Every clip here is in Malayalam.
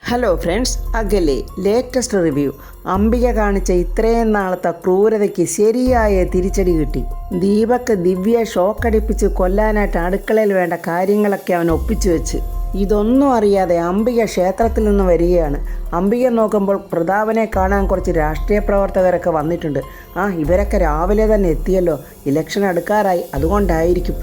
ഹലോ ഫ്രണ്ട്സ്, അകലെ ലേറ്റസ്റ്റ് റിവ്യൂ. അംബിക കാണിച്ച ഇത്രയും നാളത്തെ ക്രൂരതയ്ക്ക് ശരിയായ തിരിച്ചടി കിട്ടി. ദീപക് ദിവ്യയെ ഷോക്കടിപ്പിച്ച് കൊല്ലാനായിട്ട് അടുക്കളയിൽ വേണ്ട കാര്യങ്ങളൊക്കെ അവൻ ഒപ്പിച്ചു വെച്ച്. ഇതൊന്നും അറിയാതെ അംബിക ക്ഷേത്രത്തിൽ നിന്ന് വരികയാണ്. അംബിക നോക്കുമ്പോൾ പ്രതാപനെ കാണാൻ കുറച്ച് രാഷ്ട്രീയ പ്രവർത്തകരൊക്കെ വന്നിട്ടുണ്ട്. ഇവരൊക്കെ രാവിലെ തന്നെ എത്തിയല്ലോ, ഇലക്ഷൻ അടുക്കാറായി, അതുകൊണ്ടായിരിക്കും.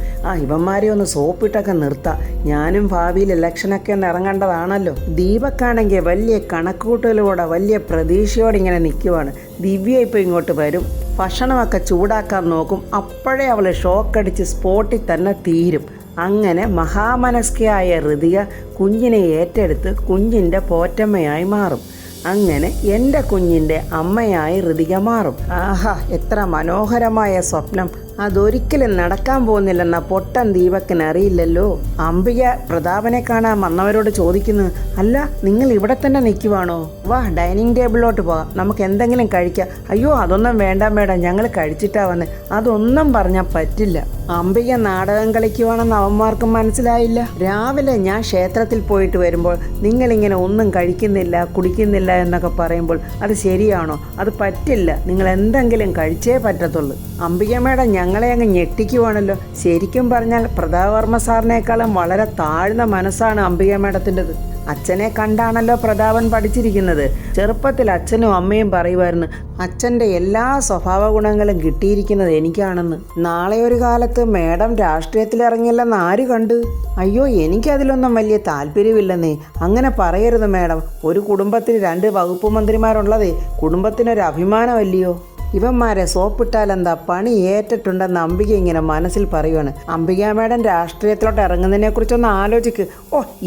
ഇവന്മാരെ ഒന്ന് സോപ്പിട്ടൊക്കെ നിർത്താം, ഞാനും ഭാവിയിൽ ഇലക്ഷനൊക്കെ ഒന്ന് ഇറങ്ങേണ്ടതാണല്ലോ. ദീപക്കാണെങ്കിൽ വലിയ കണക്കൂട്ടലോടെ വലിയ പ്രതീക്ഷയോടെ ഇങ്ങനെ നിൽക്കുവാണ്. ദിവ്യ ഇപ്പോൾ ഇങ്ങോട്ട് വരും, ഭക്ഷണമൊക്കെ ചൂടാക്കാൻ നോക്കും. അപ്പോഴേ അവൾ ഷോക്കടിച്ച് സ്പോട്ടിൽ തന്നെ തീരും. അങ്ങനെ മഹാമനസ്കയായ ഋതിക കുഞ്ഞിനെ ഏറ്റെടുത്ത് കുഞ്ഞിൻ്റെ പോറ്റമ്മയായി മാറും. അങ്ങനെ എൻ്റെ കുഞ്ഞിൻ്റെ അമ്മയായി ഋതിക മാറും. എത്ര മനോഹരമായ സ്വപ്നം! അതൊരിക്കലും നടക്കാൻ പോകുന്നില്ലെന്ന പൊട്ടൻ ദീപക്കിന് അറിയില്ലല്ലോ. അംബിക പ്രതാപനെ കാണാൻ വന്നവരോട് ചോദിക്കുന്നു, അല്ല, നിങ്ങൾ ഇവിടെ തന്നെ നിൽക്കുവാണോ? വാ, ഡൈനിങ് ടേബിളിലോട്ട് പോകാം, നമുക്ക് എന്തെങ്കിലും കഴിക്കാം. അയ്യോ, അതൊന്നും വേണ്ട മേഡം, ഞങ്ങൾ കഴിച്ചിട്ടാ വന്ന്. അതൊന്നും പറഞ്ഞാൽ പറ്റില്ല. അംബിക നാടകം കളിക്കുവാണെന്ന് അവന്മാർക്കും മനസ്സിലായില്ല. രാവിലെ ഞാൻ ക്ഷേത്രത്തിൽ പോയിട്ട് വരുമ്പോൾ നിങ്ങളിങ്ങനെ ഒന്നും കഴിക്കുന്നില്ല, കുടിക്കുന്നില്ല എന്നൊക്കെ പറയുമ്പോൾ അത് ശരിയാണോ? അത് പറ്റില്ല, നിങ്ങൾ എന്തെങ്കിലും കഴിച്ചേ പറ്റത്തുള്ളൂ. അംബിക മേഡം ഞങ്ങളെ അങ്ങ് ഞെട്ടിക്കുവാണല്ലോ. ശരിക്കും പറഞ്ഞാൽ പ്രതാപവർമ്മ സാറിനേക്കാളും വളരെ താഴ്ന്ന മനസ്സാണ് അംബിക മേഡത്തിൻ്റെത്. അച്ഛനെ കണ്ടാണല്ലോ പ്രതാപൻ പഠിച്ചിരിക്കുന്നത്. ചെറുപ്പത്തിൽ അച്ഛനും അമ്മയും പറയുമായിരുന്നു, അച്ഛൻ്റെ എല്ലാ സ്വഭാവ ഗുണങ്ങളും കിട്ടിയിരിക്കുന്നത് എനിക്കാണെന്ന്. നാളെ ഒരു കാലത്ത് മേഡം രാഷ്ട്രീയത്തിലിറങ്ങില്ലെന്ന് ആര് കണ്ട്? അയ്യോ, എനിക്കതിലൊന്നും വലിയ താല്പര്യമില്ലെന്നേ. അങ്ങനെ പറയരുത് മേഡം. ഒരു കുടുംബത്തിൽ 2 വകുപ്പ് മന്ത്രിമാരുള്ളതേ കുടുംബത്തിനൊരു അഭിമാനമല്ലയോ? ഇവന്മാരെ സോപ്പിട്ടാലെന്താ, പണി ഏറ്റിട്ടുണ്ടെന്ന് അംബിക ഇങ്ങനെ മനസ്സിൽ പറയുവാണ്. അംബിക മേഡം രാഷ്ട്രീയത്തിലോട്ട് ഇറങ്ങുന്നതിനെ കുറിച്ചൊന്ന് ആലോചിക്ക്.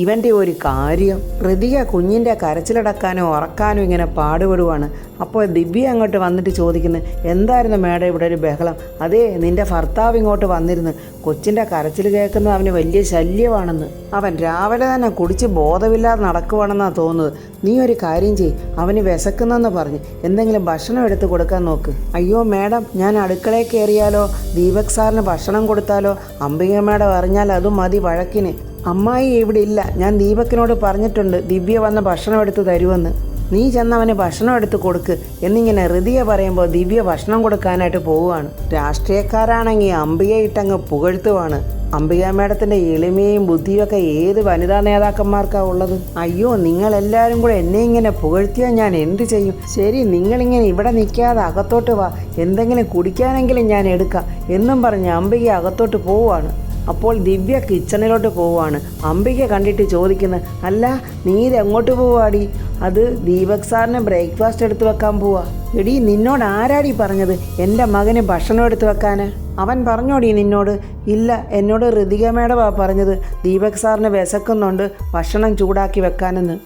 ഇവൻ്റെ ഒരു കാര്യം. ഋതിക കുഞ്ഞിൻ്റെ കരച്ചിലടക്കാനും ഉറക്കാനും ഇങ്ങനെ പാടുപെടുവാണ്. അപ്പോൾ ദിവ്യ അങ്ങോട്ട് വന്നിട്ട് ചോദിക്കുന്നു, എന്തായിരുന്നു മേഡം ഇവിടെ ഒരു ബഹളം? അതേ, നിൻ്റെ ഭർത്താവ് ഇങ്ങോട്ട് വന്നിരുന്നു. കൊച്ചിൻ്റെ കരച്ചിൽ കേൾക്കുന്നത് അവന് വലിയ ശല്യമാണെന്ന്. അവൻ രാവിലെ തന്നെ കുടിച്ച് ബോധമില്ലാതെ നടക്കുവാണെന്നാണ് തോന്നുന്നത്. നീ ഒരു കാര്യം ചെയ്യ്, അവന് വിശക്കുന്നെന്ന് പറഞ്ഞ് എന്തെങ്കിലും ഭക്ഷണം എടുത്ത് കൊടുക്കാൻ നോക്ക്. അയ്യോ മേഡം, ഞാൻ അടുക്കളയിൽ കയറിയാലോ? ദീപക് സാറിന് ഭക്ഷണം കൊടുത്താലോ? അംബിക മേഡം അറിഞ്ഞാൽ അതും മതി വഴക്കിന്. അമ്മായി ഇവിടെ ഇല്ല, ഞാൻ ദീപക്കിനോട് പറഞ്ഞിട്ടുണ്ട് ദിവ്യ വന്ന് ഭക്ഷണം എടുത്ത് തരുമെന്ന്. നീ ചെന്നവന് ഭക്ഷണം എടുത്ത് കൊടുക്ക് എന്നിങ്ങനെ ഋതിക പറയുമ്പോൾ ദിവ്യ ഭക്ഷണം കൊടുക്കാനായിട്ട് പോവുകയാണ്. രാഷ്ട്രീയക്കാരാണെങ്കിൽ അംബികയെ ഇട്ടങ്ങ് പുകഴ്ത്തുവാണ്. അംബിക മേഡത്തിൻ്റെ എളിമയും ബുദ്ധിയൊക്കെ ഏത് വനിതാ നേതാക്കന്മാർക്കാണ് ഉള്ളത്? അയ്യോ, നിങ്ങളെല്ലാവരും കൂടെ എന്നെ ഇങ്ങനെ പുകഴ്ത്തിയാൽ ഞാൻ എന്ത് ചെയ്യും? ശരി, നിങ്ങളിങ്ങനെ ഇവിടെ നിൽക്കാതെ അകത്തോട്ട് വാ, എന്തെങ്കിലും കുടിക്കാനെങ്കിലും ഞാൻ എടുക്കാം എന്നും പറഞ്ഞ് അംബിക അകത്തോട്ട് പോവുകയാണ്. അപ്പോൾ ദിവ്യ കിച്ചണിലോട്ട് പോവുകയാണ്. അംബിക കണ്ടിട്ട് ചോദിക്കുന്നത്, അല്ല, നീ ഇതെങ്ങോട്ട് പോവാടി? അത് ദീപക് സാറിന് ബ്രേക്ക്ഫാസ്റ്റ് എടുത്ത് വെക്കാൻ പോവാ. എടീ, നിന്നോട് ആരാടി പറഞ്ഞത് എൻ്റെ മകന് ഭക്ഷണം എടുത്ത് വെക്കാൻ? അവൻ പറഞ്ഞോടി നിന്നോട്? ഇല്ല, എന്നോട് ഋതിക മേഡമാ പറഞ്ഞത് ദീപക് സാറിന് വിശക്കുന്നുണ്ട്, ഭക്ഷണം ചൂടാക്കി വെക്കാനെന്ന്.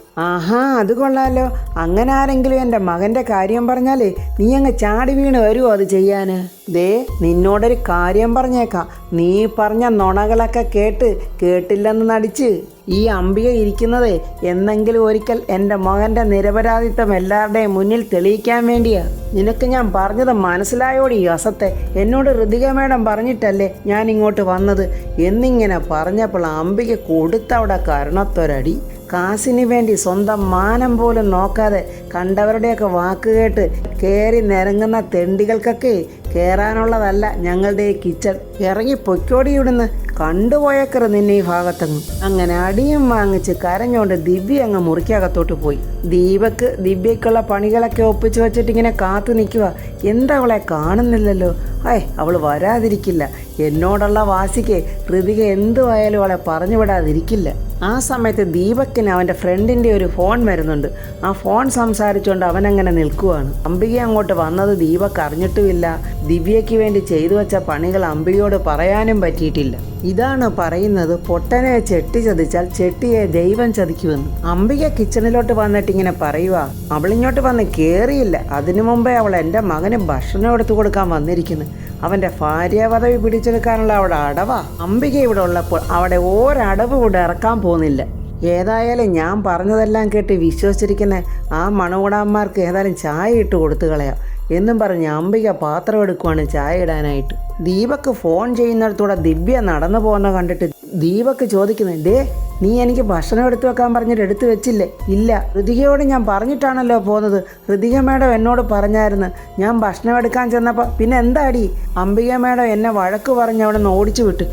അത് കൊള്ളാലോ. അങ്ങനെ ആരെങ്കിലും എൻ്റെ മകൻ്റെ കാര്യം പറഞ്ഞാലേ നീ അങ്ങ് ചാടി വീണ് വരുമോ അത് ചെയ്യാൻ? ദേ, നിന്നോടൊരു കാര്യം പറഞ്ഞേക്കാം. നീ പറഞ്ഞ നുണകളൊക്കെ കേട്ടില്ലെന്ന് നടിച്ച് ഈ അംബിക ഇരിക്കുന്നതേ എന്നെങ്കിലും ഒരിക്കൽ എൻ്റെ മകൻ്റെ നിരപരാധിത്വം എല്ലാവരുടെയും മുന്നിൽ തെളിയിക്കാൻ വേണ്ടിയാ. നിനക്ക് ഞാൻ പറഞ്ഞത് മനസ്സിലായോടി അസത്തെ? എന്നോട് ഋതിക മേഡം പറഞ്ഞിട്ടല്ലേ ഞാൻ ഇങ്ങോട്ട് വന്നത് എന്നിങ്ങനെ പറഞ്ഞപ്പോൾ അംബിക കൊടുത്തവിടെ കരണത്തൊരടി. കാശിന് വേണ്ടി സ്വന്തം മാനം പോലും നോക്കാതെ കണ്ടവരുടെയൊക്കെ വാക്ക് കേട്ട് കയറി നിരങ്ങുന്ന തെണ്ടികൾക്കൊക്കെ കയറാനുള്ളതല്ല ഞങ്ങളുടെ ഈ കിച്ചൺ. ഇറങ്ങി പൊയ്ക്കോടി ഇവിടുന്ന്, കണ്ടുപോയേക്കറ് നിന്നെ ഈ ഭാഗത്തങ്ങ്. അങ്ങനെ അടിയും വാങ്ങിച്ച് കരഞ്ഞോണ്ട് ദിവ്യ അങ്ങ് മുറിക്കകത്തോട്ട് പോയി. ദിവ്യക്കുള്ള പണികളൊക്കെ ഒപ്പിച്ച് വെച്ചിട്ട് ഇങ്ങനെ കാത്തു നിൽക്കുക. എന്താ അവളെ കാണുന്നില്ലല്ലോ? അവൾ വരാതിരിക്കില്ല. എന്നോടുള്ള വാശിക്ക് ഋതിക എന്തുവായാലും അവളെ പറഞ്ഞു വിടാതിരിക്കില്ല. ആ സമയത്ത് ദീപക്കിന് അവൻ്റെ ഫ്രണ്ടിൻ്റെ ഒരു ഫോൺ വരുന്നുണ്ട്. ആ ഫോൺ സംസാരിച്ചുകൊണ്ട് അവനങ്ങനെ നിൽക്കുവാണ്. അംബിക അങ്ങോട്ട് വന്നത് ദീപക് അറിഞ്ഞിട്ടുമില്ല. ദിവ്യയ്ക്ക് വേണ്ടി ചെയ്തു വെച്ച പണികൾ അംബികയോട് പറയാനും പറ്റിയിട്ടില്ല. ഇതാണ് പറയുന്നത്, പൊട്ടനെ ചെട്ടി ചതിച്ചാൽ ചെട്ടിയെ ദൈവം ചതിക്കുമെന്ന്. അംബിക കിച്ചണിലോട്ട് വന്നിട്ട് ഇങ്ങനെ പറയുക. അവളിങ്ങോട്ട് വന്ന് കയറിയില്ല, അതിനു മുമ്പേ അവൾ എൻ്റെ മകന് ഭക്ഷണം എടുത്തു കൊടുക്കാൻ വന്നിരിക്കുന്നു. അവൻ്റെ ഭാര്യ പദവി പിടിച്ചെടുക്കാനുള്ള അവിടെ അടവാ. അംബിക ഇവിടെ ഉള്ളപ്പോൾ അവിടെ ഒരടവ് കൂടെ ഇറക്കാൻ പോകുന്നില്ല. ഏതായാലും ഞാൻ പറഞ്ഞതെല്ലാം കേട്ട് വിശ്വസിച്ചിരിക്കുന്ന ആ മണകുടാന്മാർക്ക് ഏതായാലും ചായ ഇട്ട് കൊടുത്തു കളയാം എന്നും പറഞ്ഞ് അംബിക പാത്രം എടുക്കുവാണ് ചായ ഇടാനായിട്ട്. ദീപക്ക് ഫോൺ ചെയ്യുന്നിടത്തൂടെ ദിവ്യ നടന്നു പോകുന്ന കണ്ടിട്ട് ദീപക്ക് ചോദിക്കുന്നത്, നീ എനിക്ക് ഭക്ഷണം എടുത്തു വെക്കാൻ പറഞ്ഞിട്ട് എടുത്തു വെച്ചില്ലേ? ഇല്ല. ഋതികയോട് ഞാൻ പറഞ്ഞിട്ടാണല്ലോ പോകുന്നത്. ഋതിക മേഡം എന്നോട് പറഞ്ഞായിരുന്നു. ഞാൻ ഭക്ഷണം എടുക്കാൻ ചെന്നപ്പോൾ പിന്നെ എന്താടി? അംബിക മേഡം എന്നെ വഴക്ക് പറഞ്ഞ് അവിടെ നിന്ന് ഓടിച്ചു വിട്ട്.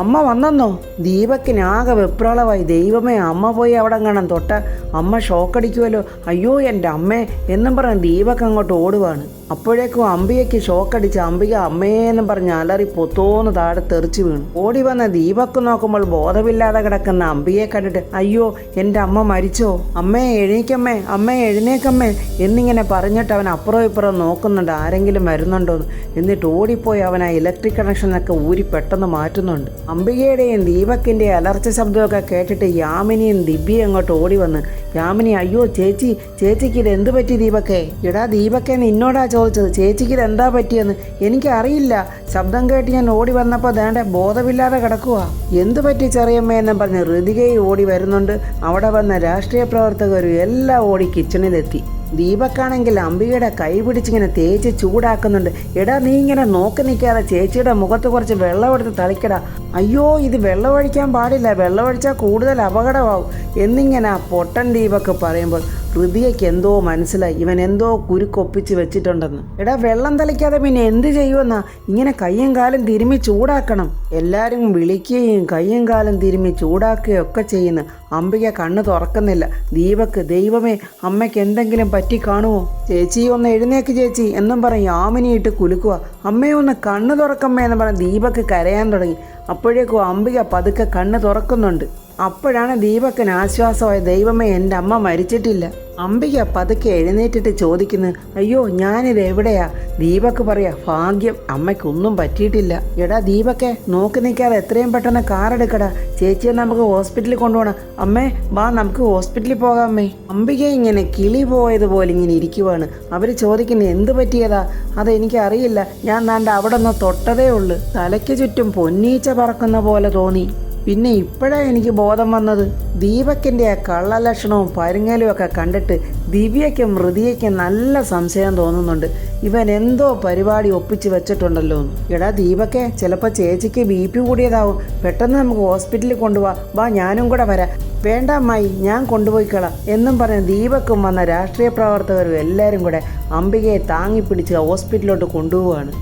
അമ്മ വന്നെന്നോ? ദീപക്കിനാകെ വെപ്രാളമായി. ദൈവമേ, അമ്മ പോയി അവിടെ കാണാൻ തൊട്ട അമ്മ ഷോക്കടിക്കുമല്ലോ. അയ്യോ എൻ്റെ അമ്മേ എന്നും പറഞ്ഞ് ദീപക്ക് അങ്ങോട്ട് ഓടുവാണ്. അപ്പോഴേക്കും അംബികയ്ക്ക് ഷോക്കടിച്ച് അംബിക അമ്മേന്നും പറഞ്ഞ് അലറി പൊത്തോന്ന് താഴെ തെറിച്ചു വീണു. ഓടി വന്ന ദീപക്ക് നോക്കുമ്പോൾ ബോധമില്ലാതെ കിടക്കുന്ന അംബികയെ കണ്ടിട്ട് അയ്യോ എൻ്റെ അമ്മ മരിച്ചോ, അമ്മേ എഴുന്നേക്കമ്മേ, അമ്മേ എഴുന്നേക്കമ്മേ എന്നിങ്ങനെ പറഞ്ഞിട്ട് അവൻ അപ്പുറം ഇപ്പുറം നോക്കുന്നുണ്ട് ആരെങ്കിലും വരുന്നുണ്ടോന്ന്. എന്നിട്ട് ഓടിപ്പോയി അവൻ ആ ഇലക്ട്രിക് കണക്ഷനൊക്കെ ഊരി പെട്ടെന്ന് മാറ്റുന്നുണ്ട്. അംബികയുടെയും ദീപക്കിൻ്റെയും അലർച്ച ശബ്ദമൊക്കെ കേട്ടിട്ട് യാമിനിയും ദിവ്യയും അങ്ങോട്ട് ഓടി വന്ന് യാമിനി അയ്യോ ചേച്ചിക്ക് ഇത് എന്ത് പറ്റി ദീപക്കേ? എടാ ദീപക്കേ, നിന്നോടാ ചോദിച്ചത് ചേച്ചിക്ക് ഇത് എന്താ പറ്റിയെന്ന്. എനിക്കറിയില്ല. ശബ്ദം കേട്ട് ഞാൻ ഓടി വന്നപ്പോൾ ദേണ്ട ബോധമില്ലാതെ കിടക്കുക. എന്ത് പറ്റി ചെറിയമ്മ എന്നും പറഞ്ഞ് ഋതികയും ഓടി വരുന്നുണ്ട്. അവിടെ വന്ന രാഷ്ട്രീയ പ്രവർത്തകരും എല്ലാം ഓടി കിച്ചണിലെത്തി. ദീപക്കാണെങ്കിൽ അംബികയുടെ കൈ പിടിച്ചിങ്ങനെ തേച്ച് ചൂടാക്കുന്നുണ്ട്. എടാ നീ ഇങ്ങനെ നോക്കി നിൽക്കാതെ ചേച്ചിയുടെ മുഖത്ത് കുറച്ച് വെള്ളമെടുത്ത് തളിക്കടാ. അയ്യോ ഇത് വെള്ളമൊഴിക്കാൻ പാടില്ല, വെള്ളമൊഴിച്ചാൽ കൂടുതൽ അപകടമാവും എന്നിങ്ങനെ ആ പൊട്ടൻ ദീപക്ക് പറയുമ്പോൾ ഋതികയ്ക്ക് എന്തോ മനസ്സിലായി, ഇവൻ എന്തോ കുരുക്കൊപ്പിച്ച് വെച്ചിട്ടുണ്ടെന്ന്. എടാ വെള്ളം തളിക്കാതെ പിന്നെ എന്ത് ചെയ്യുമെന്നാ? ഇങ്ങനെ കയ്യും കാലും തിരുമ്മി ചൂടാക്കണം. എല്ലാവരും വിളിക്കുകയും കയ്യും കാലും തിരുമ്മി ചൂടാക്കുകയും ഒക്കെ ചെയ്യുന്നു. അംബിക കണ്ണ് തുറക്കുന്നില്ല. ദീപക്ക് ദൈവമേ അമ്മയ്ക്ക് എന്തെങ്കിലും പറ്റി കാണുമോ? ചേച്ചി ഒന്ന് എഴുന്നേക്ക് ചേച്ചി എന്നും പറഞ്ഞ് യാമിനിയിട്ട് കുലുക്കുക. അമ്മയെ ഒന്ന് കണ്ണ് തുറക്കമ്മേ എന്ന് പറഞ്ഞ് ദീപക്ക് കരയാൻ തുടങ്ങി. അപ്പോഴേക്കും അംബിക പതുക്കെ കണ്ണ് തുറക്കുന്നുണ്ട്. അപ്പോഴാണ് ദീപക്കിന് ആശ്വാസമായ ദൈവമേ എൻ്റെ അമ്മ മരിച്ചിട്ടില്ല. അംബിക പതുക്കെ എഴുന്നേറ്റിട്ട് ചോദിക്കുന്നു അയ്യോ ഞാനിത് എവിടെയാ? ദീപക്ക് പറയാ ഭാഗ്യം അമ്മയ്ക്കൊന്നും പറ്റിയിട്ടില്ല. എടാ ദീപക്കെ നോക്കി നിൽക്കാതെ എത്രയും പെട്ടെന്ന് കാർ എടുക്കടാ, ചേച്ചിയെ നമുക്ക് ഹോസ്പിറ്റലിൽ കൊണ്ടുപോകണം. അമ്മേ വാ നമുക്ക് ഹോസ്പിറ്റലിൽ പോകാമേ. അംബിക ഇങ്ങനെ കിളി പോയതുപോലെ ഇങ്ങനെ ഇരിക്കുവാണ്. അവർ ചോദിക്കുന്നത് എന്ത് പറ്റിയതാ? അതെനിക്കറിയില്ല, ഞാൻ നാണ്ട അവിടെ നിന്ന് തൊട്ടതേ ഉള്ളു. തലയ്ക്ക് ചുറ്റും പൊന്നീച്ച പറക്കുന്ന പോലെ തോന്നി. പിന്നെ ഇപ്പോഴാണ് എനിക്ക് ബോധം വന്നത്. ദീപക്കിൻ്റെ ആ കള്ളലക്ഷണവും പരുങ്ങലും ഒക്കെ കണ്ടിട്ട് ദിവ്യയ്ക്കും ഹൃദയയ്ക്കും നല്ല സംശയം തോന്നുന്നുണ്ട്. ഇവൻ എന്തോ പരിപാടി ഒപ്പിച്ച് വെച്ചിട്ടുണ്ടല്ലോ എന്ന്. എടാ ദീപക്കെ, ചിലപ്പോൾ ചേച്ചിക്ക് BP കൂടിയതാവും. പെട്ടെന്ന് നമുക്ക് ഹോസ്പിറ്റലിൽ കൊണ്ടുപോവാ. വാ ഞാനും കൂടെ വരാം. വേണ്ട അമ്മായി, ഞാൻ കൊണ്ടുപോയിക്കളാം എന്നും പറഞ്ഞ് ദീപക്കും വന്ന രാഷ്ട്രീയ പ്രവർത്തകരും എല്ലാവരും കൂടെ അംബികയെ താങ്ങിപ്പിടിച്ച് ഹോസ്പിറ്റലിലോട്ട് കൊണ്ടുപോവാണ്.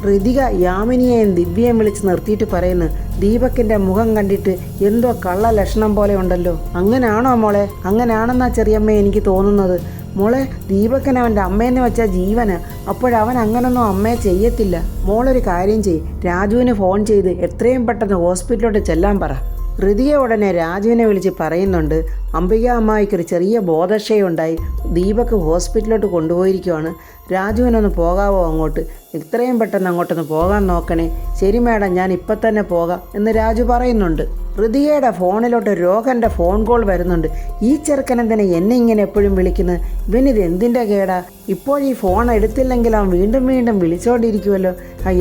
ഋതിക യാമിനിയെയും ദിവ്യയും വിളിച്ച് നിർത്തിയിട്ട് പറയുന്നു ദീപക്കിൻ്റെ മുഖം കണ്ടിട്ട് എന്തോ കള്ള ലക്ഷണം പോലെ ഉണ്ടല്ലോ. അങ്ങനെയാണോ മോളെ? അങ്ങനെയാണെന്നാ ചെറിയമ്മ എനിക്ക് തോന്നുന്നത്. മോളെ ദീപക്കൻ അവൻ്റെ അമ്മയെന്ന് വെച്ചാൽ ജീവന്. അപ്പോഴവൻ അങ്ങനൊന്നും അമ്മയെ ചെയ്യത്തില്ല. മോളൊരു കാര്യം ചെയ്യ്, രാജുവിന് ഫോൺ ചെയ്ത് എത്രയും പെട്ടെന്ന് ഹോസ്പിറ്റലിലോട്ട് ചെല്ലാൻ പറ. ഋതിക ഉടനെ രാജുവിനെ വിളിച്ച് പറയുന്നുണ്ട് അംബിക അമ്മായിക്കൊരു ചെറിയ ബോധക്ഷയുണ്ടായി, ദീപക്ക് ഹോസ്പിറ്റലിലോട്ട് കൊണ്ടുപോയിരിക്കുവാണ്. രാജുവിനൊന്ന് പോകാവോ അങ്ങോട്ട്? എത്രയും പെട്ടെന്ന് അങ്ങോട്ടൊന്ന് പോകാൻ നോക്കണേ. ശരി മേഡം, ഞാൻ ഇപ്പം തന്നെ പോകാം എന്ന് രാജു പറയുന്നുണ്ട്. ഋതികയുടെ ഫോണിലോട്ട് രോഹൻ്റെ ഫോൺ കോൾ വരുന്നുണ്ട്. ഈ ചെറുക്കനെന്തിനെ എന്നെ ഇങ്ങനെ എപ്പോഴും വിളിക്കുന്നത്? ഇവനിത് എന്തിൻ്റെ കേടാ? ഇപ്പോഴീ ഫോൺ എടുത്തില്ലെങ്കിൽ അവൻ വീണ്ടും വീണ്ടും വിളിച്ചോണ്ടിരിക്കുമല്ലോ.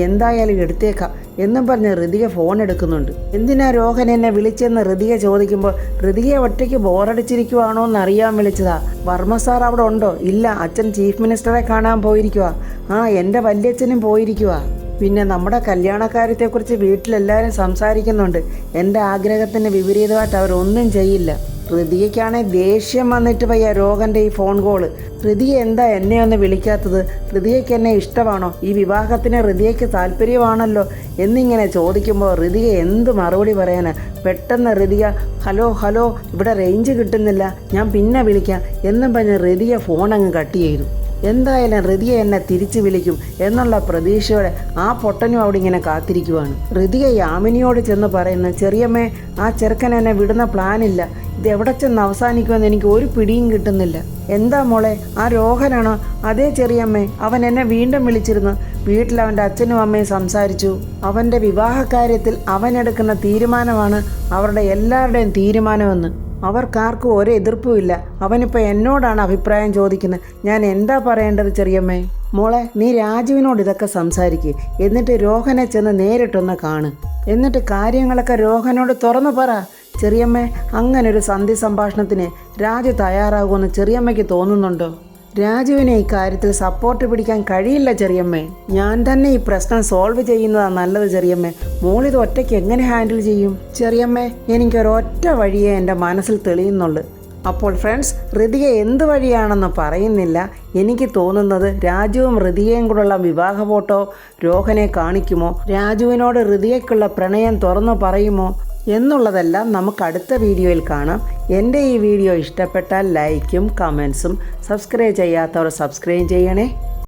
എന്തായാലും എടുത്തേക്കാം എന്നും പറഞ്ഞ് ഋതിക ഫോൺ എടുക്കുന്നുണ്ട്. എന്തിനാ രോഹൻ എന്നെ വിളിച്ചെന്ന് ഋതിക ചോദിക്കുമ്പോൾ ഋതികയെ ഒറ്റയ്ക്ക് ബോറടിച്ചിരിക്കുവാണോ എന്ന് അറിയാൻ വിളിച്ചതാ. വർമ്മ സാർ അവിടെ ഉണ്ടോ? ഇല്ല, അച്ഛൻ ചീഫ് മിനിസ്റ്ററെ കാണാൻ പോയിരിക്കുക. എൻ്റെ വല്യച്ഛനും പോയിരിക്കുക. പിന്നെ നമ്മുടെ കല്യാണക്കാര്യത്തെക്കുറിച്ച് വീട്ടിലെല്ലാവരും സംസാരിക്കുന്നുണ്ട്. എൻ്റെ ആഗ്രഹത്തിന് വിപരീതമായിട്ട് അവരൊന്നും ചെയ്യില്ല. ഋതികയ്ക്കാണെങ്കിൽ ദേഷ്യം വന്നിട്ട് വയ്യ രോഹൻ്റെ ഈ ഫോൺ കോള്. ഋതിക എന്താ എന്നെ ഒന്ന് വിളിക്കാത്തത്? ഋതികയ്ക്ക് എന്നെ ഇഷ്ടമാണോ? ഈ വിവാഹത്തിന് ഋതികയ്ക്ക് താല്പര്യമാണല്ലോ എന്നിങ്ങനെ ചോദിക്കുമ്പോൾ ഋതിക എന്ത് മറുപടി പറയാനാ? പെട്ടെന്ന് ഋതിക ഹലോ ഇവിടെ റേഞ്ച് കിട്ടുന്നില്ല, ഞാൻ പിന്നെ വിളിക്കാം എന്നും പറഞ്ഞ് ഋതിക ഫോൺ അങ്ങ് കട്ട് ചെയ്തു. എന്തായാലും ഋതിക എന്നെ തിരിച്ചു വിളിക്കും എന്നുള്ള പ്രതീക്ഷയോടെ ആ പൊട്ടനും അവിടെ ഇങ്ങനെ കാത്തിരിക്കുവാണ്. ഋതിക യാമിനിയോട് ചെന്ന് പറയുന്നു ചെറിയമ്മേ, ആ ചെറുക്കൻ എന്നെ വിടുന്ന പ്ലാനില്ല. ഇത് എവിടെ ചെന്ന് അവസാനിക്കുമെന്ന് എനിക്ക് ഒരു പിടിയും കിട്ടുന്നില്ല. എന്താ മോളെ, ആ രോഹനാണോ? അതേ ചെറിയമ്മേ, അവൻ എന്നെ വീണ്ടും വിളിച്ചിരുന്നു. വീട്ടിൽ അവൻ്റെ അച്ഛനും അമ്മയും സംസാരിച്ചു. അവൻ്റെ വിവാഹകാര്യത്തിൽ അവനെടുക്കുന്ന തീരുമാനമാണ് അവരുടെ എല്ലാവരുടെയും തീരുമാനമെന്ന്. അവർക്കാർക്കും ഒരു എതിർപ്പുമില്ല. അവനിപ്പോൾ എന്നോടാണ് അഭിപ്രായം ചോദിക്കുന്നത്. ഞാൻ എന്താ പറയേണ്ടത് ചെറിയമ്മേ? മോളെ, നീ രാജുവിനോട് ഇതൊക്കെ സംസാരിക്കുക. എന്നിട്ട് രോഹനെ ചെന്ന് നേരിട്ടൊന്ന് കാണ്. എന്നിട്ട് കാര്യങ്ങളൊക്കെ രോഹനോട് തുറന്നു പറ. ചെറിയമ്മേ, അങ്ങനൊരു സന്ധി സംഭാഷണത്തിന് രാജു തയ്യാറാകുമെന്ന് ചെറിയമ്മയ്ക്ക് തോന്നുന്നുണ്ടോ? രാജുവിനെ ഇക്കാര്യത്തിൽ സപ്പോർട്ട് പിടിക്കാൻ കഴിയില്ല ചെറിയമ്മേ. ഞാൻ തന്നെ ഈ പ്രശ്നം സോൾവ് ചെയ്യുന്നതാണ് നല്ലത് ചെറിയമ്മേ. മോളിത് ഒറ്റയ്ക്ക് എങ്ങനെ ഹാൻഡിൽ ചെയ്യും? ചെറിയമ്മേ, എനിക്കൊരൊറ്റ വഴിയേ എൻ്റെ മനസ്സിൽ തെളിയുന്നുള്ളൂ. അപ്പോൾ ഫ്രണ്ട്സ്, ഋതിക എന്ത് വഴിയാണെന്ന് പറയുന്നില്ല. എനിക്ക് തോന്നുന്നത് രാജുവും ഋതികയും കൂടെയുള്ള വിവാഹ ഫോട്ടോ രോഹനെ കാണിക്കുമോ, രാജുവിനോട് ഋതികയ്ക്കുള്ള പ്രണയം തുറന്നു പറയുമോ എന്നുള്ളതെല്ലാം നമുക്ക് അടുത്ത വീഡിയോയിൽ കാണാം. എൻ്റെ ഈ വീഡിയോ ഇഷ്ടപ്പെട്ടാൽ ലൈക്കും കമൻസും, സബ്സ്ക്രൈബ് ചെയ്യാത്തവർ സബ്സ്ക്രൈബ് ചെയ്യണേ.